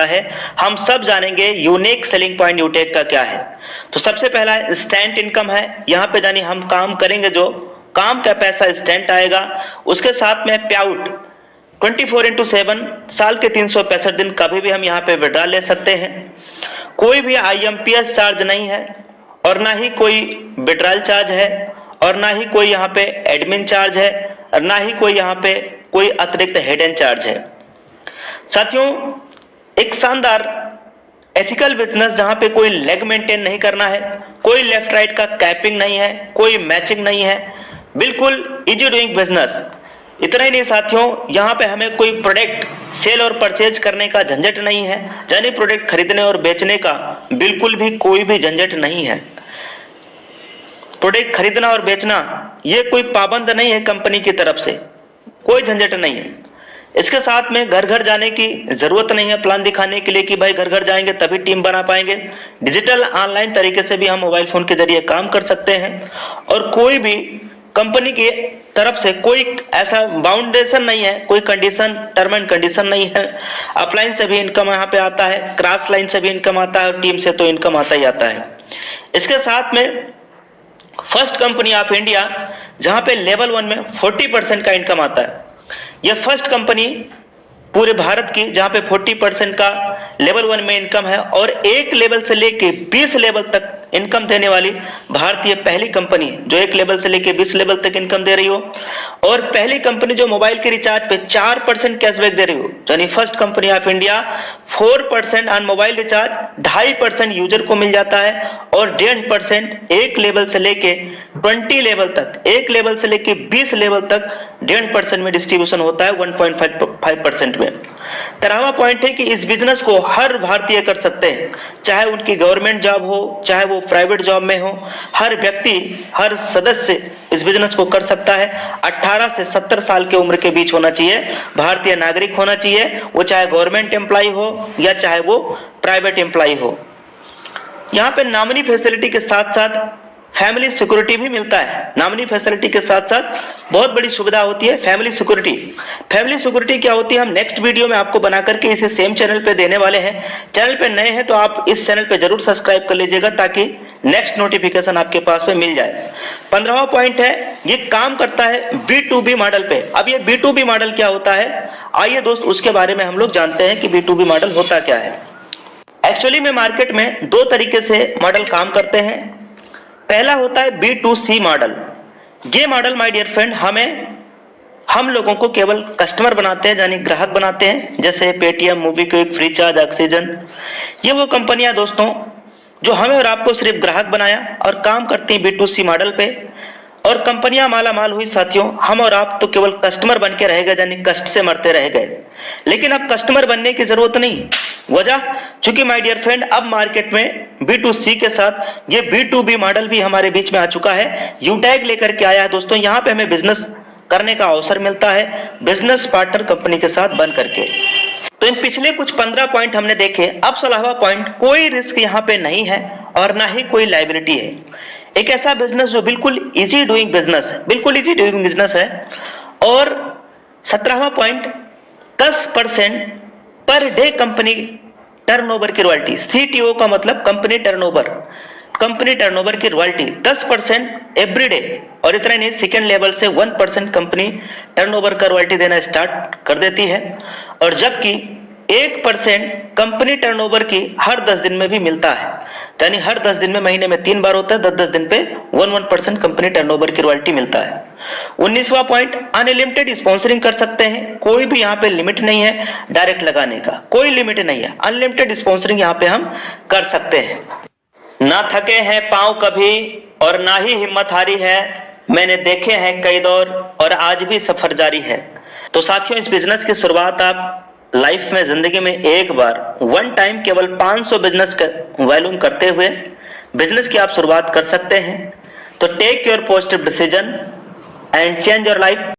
है। हम सब जानेंगे यूनिक सेलिंग पॉइंट यूटेक का क्या है। तो सबसे पहला इंस्टेंट इनकम है। यहाँ पे जानी हम काम करेंगे, जो काम का पैसा इंस्टेंट आएगा। उसके साथ में पे आउट 24/7 साल के 365 दिन कभी भी हम यहाँ पे विड्रॉ ले सकते हैं। कोई भी IMPS चार्ज नहीं है और ना ही कोई विड्रॉल चार्ज है और ना ही कोई यहाँ पे एडमिन चार्ज है और ना ही कोई यहाँ पे कोई अतिरिक्त हिडन चार्ज है। साथियों, एक शानदार एथिकल बिजनेस जहां पे कोई लेग मेंटेन नहीं करना है, कोई लेफ्ट राइट का कैपिंग नहीं है, कोई मैचिंग नहीं है, बिल्कुल इजी डूइंग बिजनेस। इतना ही नहीं साथियों, यहाँ पे हमें कोई प्रोडक्ट सेल और परचेज करने का झंझट नहीं है, यानी प्रोडक्ट खरीदने और बेचने का बिल्कुल भी कोई भी झंझट नहीं है। प्रोडक्ट खरीदना और बेचना ये कोई पाबंद नहीं है, कंपनी की तरफ से कोई झंझट नहीं है। इसके साथ में घर घर जाने की जरूरत नहीं है प्लान दिखाने के लिए कि भाई घर घर जाएंगे तभी टीम बना पाएंगे। डिजिटल ऑनलाइन तरीके से भी हम मोबाइल फोन के जरिए काम कर सकते हैं और कोई भी कंपनी की तरफ से कोई ऐसा बाउंडेशन नहीं है, कोई कंडीशन टर्म एंड कंडीशन नहीं है। अपलाइन से भी इनकम यहाँ पे आता है, क्रॉस लाइन से भी इनकम आता है और टीम से तो इनकम आता ही आता है। इसके साथ में फर्स्ट कंपनी ऑफ इंडिया जहां पे लेवल 1 में 40% का इनकम आता है। यह फर्स्ट कंपनी पूरे भारत की जहां पे 40% का लेवल 1 में इनकम है और एक लेवल से लेके 20 लेवल तक इनकम देने वाली भारतीय पहली कंपनी है जो एक लेवल से लेके 20 लेवल तक इनकम दे रही हो। और पहली कंपनी जो मोबाइल के रिचार्ज पे 4% कैशबैक दे रही हो, यानी first company of India 4% on mobile recharge 2.5% user को मिल जाता है और 1.5% एक लेवल से लेके 20 लेवल तक, एक लेवल से लेके 20 लेवल तक 1.5% में डिस्ट्रीब्यूशन होता है 1.5% में। 13वां पॉइंट है कि इस बिजनेस को हर भारतीय कर सकते हैं, चाहे उनकी गवर्नमेंट जॉब हो, चाहे वो प्राइवेट जॉब में हो। हर व्यक्ति, हर सदस्य इस बिजनेस को कर सकता है। 18 से 70 साल की उम्र के बीच होना चाहिए, भारतीय नागरिक होना चाहिए, वो चाहे गवर्नमेंट एम्प्लॉय हो या चाहे वो प्राइवेट एम्प्लॉय हो। यहाँ पे नॉमिनी फैसिलिटी के साथ साथ फैमिली सिक्योरिटी भी मिलता है। नॉमिनी फैसिलिटी के साथ साथ बहुत बड़ी सुविधा होती है फैमिली सिक्योरिटी। फैमिली सिक्योरिटी क्या होती है हम नेक्स्ट वीडियो में आपको बना करके इसे सेम चैनल पे देने वाले हैं। चैनल पे नए हैं तो आप इस चैनल पे जरूर सब्सक्राइब कर लीजिएगा ताकि नेक्स्ट नोटिफिकेशन आपके पास में मिल जाए। 15वां पॉइंट है, ये काम करता है B2B मॉडल पे। अब ये B2B मॉडल क्या होता है, आइए दोस्त उसके बारे में हम लोग जानते हैं कि B2B मॉडल होता क्या है। एक्चुअली में मार्केट में दो तरीके से मॉडल काम करते हैं। पहला होता है B2C मॉडल। ये मॉडल माय डियर फ्रेंड हम लोगों को केवल कस्टमर बनाते हैं, यानी ग्राहक बनाते हैं, जैसे पेटीएम, मोबीक्विक, फ्रीचार्ज, ऑक्सीजन। ये वो कंपनियां दोस्तों जो हमें और आपको सिर्फ ग्राहक बनाया और काम करती हैं B2C मॉडल पे। और कंपनियां माला माल हुई साथियों, हम और आप तो केवल कस्टमर बन के रह गए, यानी कष्ट से मरते रह गए। लेकिन अब कस्टमर बनने की जरूरत नहीं। वजह चूंकि माय डियर फ्रेंड अब मार्केट में B2C के साथ ये B2B मॉडल भी हमारे बीच में आ चुका है। यूटैग लेकर के आया है दोस्तों। यहाँ पे हमें बिजनेस करने का अवसर मिलता है बिजनेस पार्टनर कंपनी के साथ बन करके। तो इन पिछले कुछ 15 पॉइंट हमने देखे। अब 16वां पॉइंट, कोई रिस्क यहाँ पे नहीं है और ना ही कोई लायबिलिटी है। एक ऐसा बिजनेस जो बिल्कुल इजी डूइंग बिजनेस है, बिल्कुल इजी डूइंग बिजनेस है। और 17वां point, 10% per day company turnover की रॉयल्टी। CTO का मतलब कंपनी टर्नओवर, कंपनी टर्नओवर की रॉयल्टी 10% एवरी डे। और इतना नहीं, सेकेंड लेवल से 1% कंपनी टर्नओवर का रॉयल्टी देना स्टार्ट कर देती है। और जबकि 1% कंपनी टर्नओवर की हर 10 दिन में भी मिलता है, यानी हर 10 दिन में, महीने में 3 बार होता है, 10-10 दिन पे 1% कंपनी टर्नओवर की रॉयल्टी मिलता है। 19वां पॉइंट, अनलिमिटेड स्पॉन्सरिंग कर सकते हैं। कोई भी यहाँ पे लिमिट नहीं है डायरेक्ट लगाने का, कोई लिमिट नहीं है। अनलिमिटेड स्पॉन्सरिंग यहाँ पे हम कर सकते हैं। ना थके हैं पांव कभी और ना ही हिम्मत हारी है, मैंने देखे हैं कई दौर और आज भी सफर जारी है। तो साथियों, इस बिजनेस की शुरुआत आप लाइफ में, जिंदगी में एक बार, वन टाइम केवल 500 बिजनेस का वॉल्यूम करते हुए बिजनेस की आप शुरुआत कर सकते हैं। तो take your positive decision and change your life.